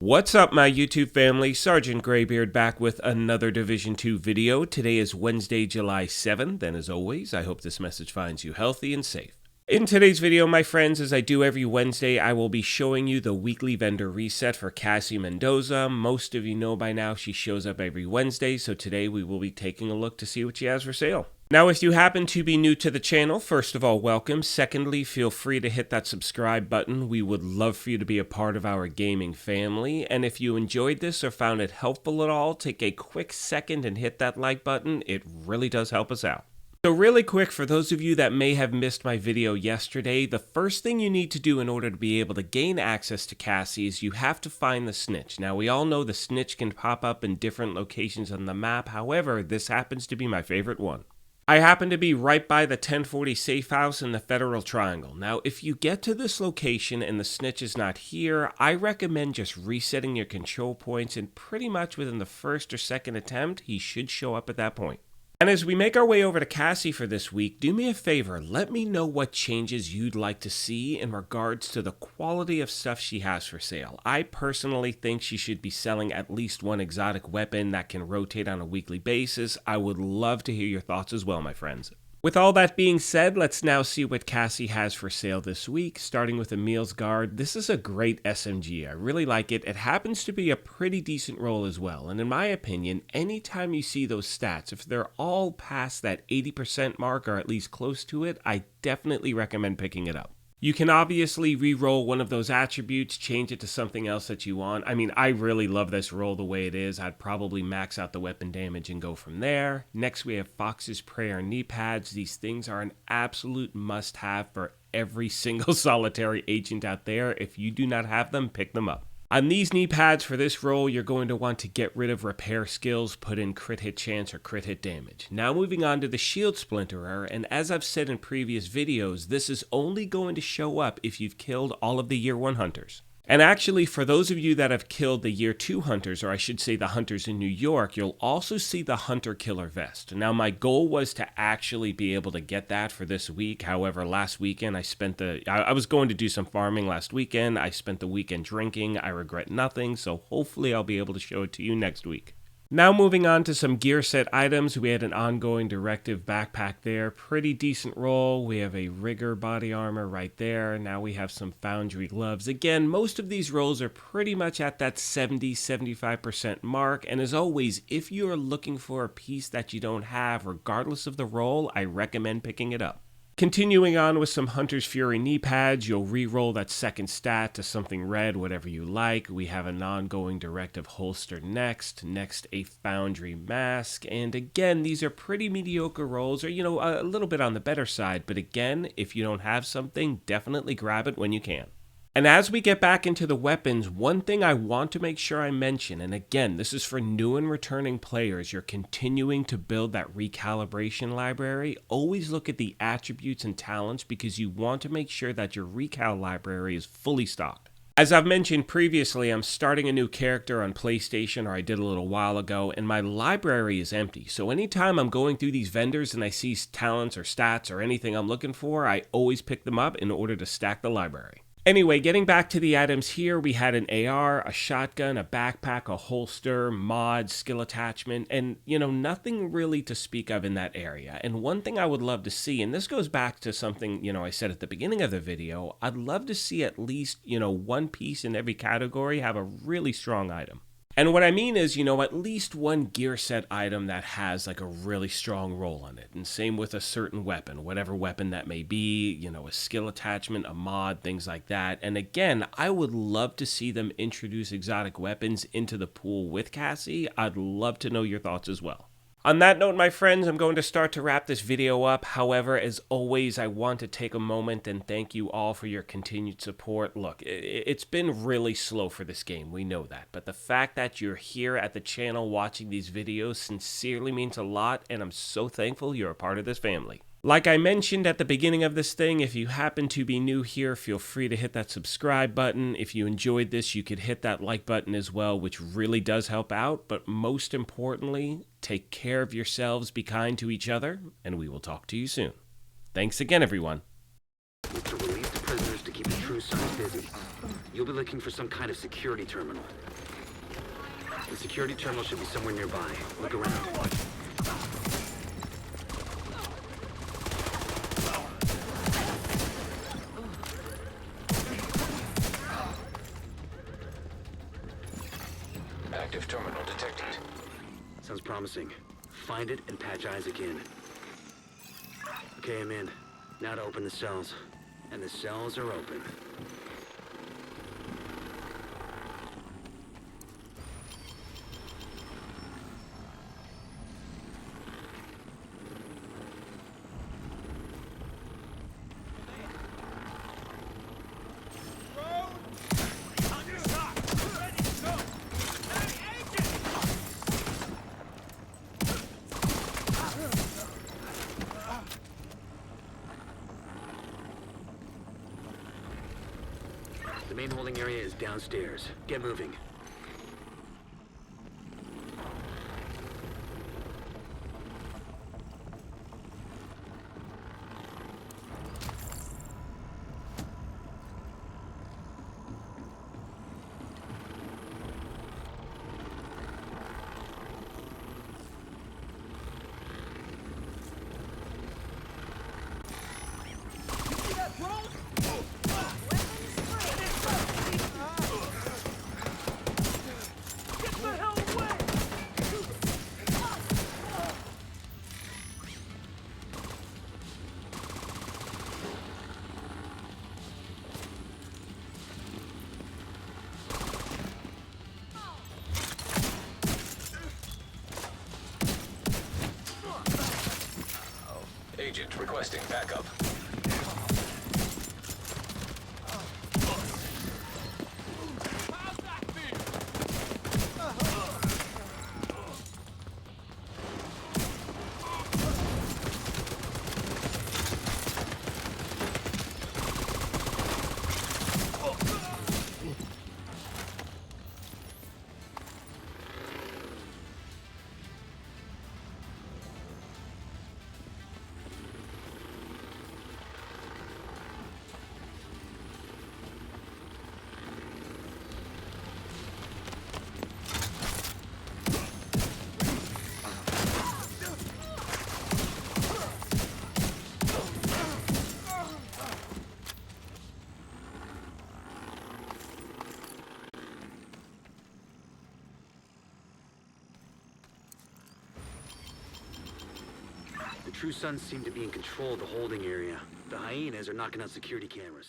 What's up, my YouTube family? Sergeant Graybeard back with another Division 2 video. Today is Wednesday, July 7th, and as always, I hope this message finds you healthy and safe. In today's video, my friends, as I do every Wednesday, I will be showing you the weekly vendor reset for Cassie Mendoza. Most of you know by now she shows up every Wednesday, so today we will be taking a look to see what she has for sale. Now, if you happen to be new to the channel, first of all, welcome. Secondly, feel free to hit that subscribe button. We would love for you to be a part of our gaming family. And if you enjoyed this or found it helpful at all, take a quick second and hit that like button. It really does help us out. So really quick, for those of you that may have missed my video yesterday, the first thing you need to do in order to be able to gain access to Cassie is you have to find the Snitch. Now, we all know the Snitch can pop up in different locations on the map. However, this happens to be my favorite one. I happen to be right by the 1040 safe house in the Federal Triangle. Now, if you get to this location and the Snitch is not here, I recommend just resetting your control points, and pretty much within the first or second attempt, he should show up at that point. And as we make our way over to Cassie for this week, do me a favor, let me know what changes you'd like to see in regards to the quality of stuff she has for sale. I personally think she should be selling at least one exotic weapon that can rotate on a weekly basis. I would love to hear your thoughts as well, my friends. With all that being said, let's now see what Cassie has for sale this week, starting with Emil's Guard. This is a great SMG. I really like it. It happens to be a pretty decent roll as well, and in my opinion, anytime you see those stats, if they're all past that 80% mark or at least close to it, I definitely recommend picking it up. You can obviously re-roll one of those attributes, change it to something else that you want. I mean, I really love this roll the way it is. I'd probably max out the weapon damage and go from there. Next, we have Fox's Prayer knee pads. These things are an absolute must-have for every single solitary agent out there. If you do not have them, pick them up. On these knee pads for this roll, you're going to want to get rid of repair skills, put in crit hit chance or crit hit damage. Now moving on to the shield splinterer, and as I've said in previous videos, this is only going to show up if you've killed all of the Year 1 hunters. And actually, for those of you that have killed the Year 2 hunters, or I should say the hunters in New York, you'll also see the Hunter Killer vest. Now, my goal was to actually be able to get that for this week. However, last weekend, I was going to do some farming last weekend. I spent the weekend drinking. I regret nothing, so hopefully I'll be able to show it to you next week. Now moving on to some gear set items, we had an ongoing directive backpack there, pretty decent roll. We have a rigger body armor right there. Now we have some foundry gloves. Again, most of these rolls are pretty much at that 70-75% mark, and as always, if you're looking for a piece that you don't have, regardless of the roll, I recommend picking it up. Continuing on with some Hunter's Fury knee pads, you'll re-roll that second stat to something red, whatever you like. We have an ongoing directive holster next a foundry mask, and again, these are pretty mediocre rolls, or a little bit on the better side, but again, if you don't have something, definitely grab it when you can. And as we get back into the weapons, one thing I want to make sure I mention, and again, this is for new and returning players, you're continuing to build that recalibration library, always look at the attributes and talents because you want to make sure that your recal library is fully stocked. As I've mentioned previously, I'm starting a new character on PlayStation, or I did a little while ago, and my library is empty. So anytime I'm going through these vendors and I see talents or stats or anything I'm looking for, I always pick them up in order to stack the library. Anyway, getting back to the items here, we had an AR, a shotgun, a backpack, a holster, mod, skill attachment, and, nothing really to speak of in that area. And one thing I would love to see, and this goes back to something, I said at the beginning of the video, I'd love to see at least, one piece in every category have a really strong item. And what I mean is, at least one gear set item that has like a really strong roll on it. And same with a certain weapon, whatever weapon that may be, a skill attachment, a mod, things like that. And again, I would love to see them introduce exotic weapons into the pool with Cassie. I'd love to know your thoughts as well. On that note, my friends, I'm going to start to wrap this video up. However, as always, I want to take a moment and thank you all for your continued support. Look, it's been really slow for this game, we know that. But the fact that you're here at the channel watching these videos sincerely means a lot, and I'm so thankful you're a part of this family. Like I mentioned at the beginning of this thing, if you happen to be new here, feel free to hit that subscribe button. If you enjoyed this, you could hit that like button as well, which really does help out. But most importantly, take care of yourselves, be kind to each other, and we will talk to you soon. Thanks again, everyone. To release the prisoners to keep the truth True Sun's busy. You'll be looking for some kind of security terminal. The security terminal should be somewhere nearby. Look around. Active terminal detected. Sounds promising. Find it and patch Isaac in. Okay, I'm in. Now to open the cells. And the cells are open. The main holding area is downstairs. Get moving. Agent requesting backup. The True Sons seem to be in control of the holding area. The hyenas are knocking out security cameras.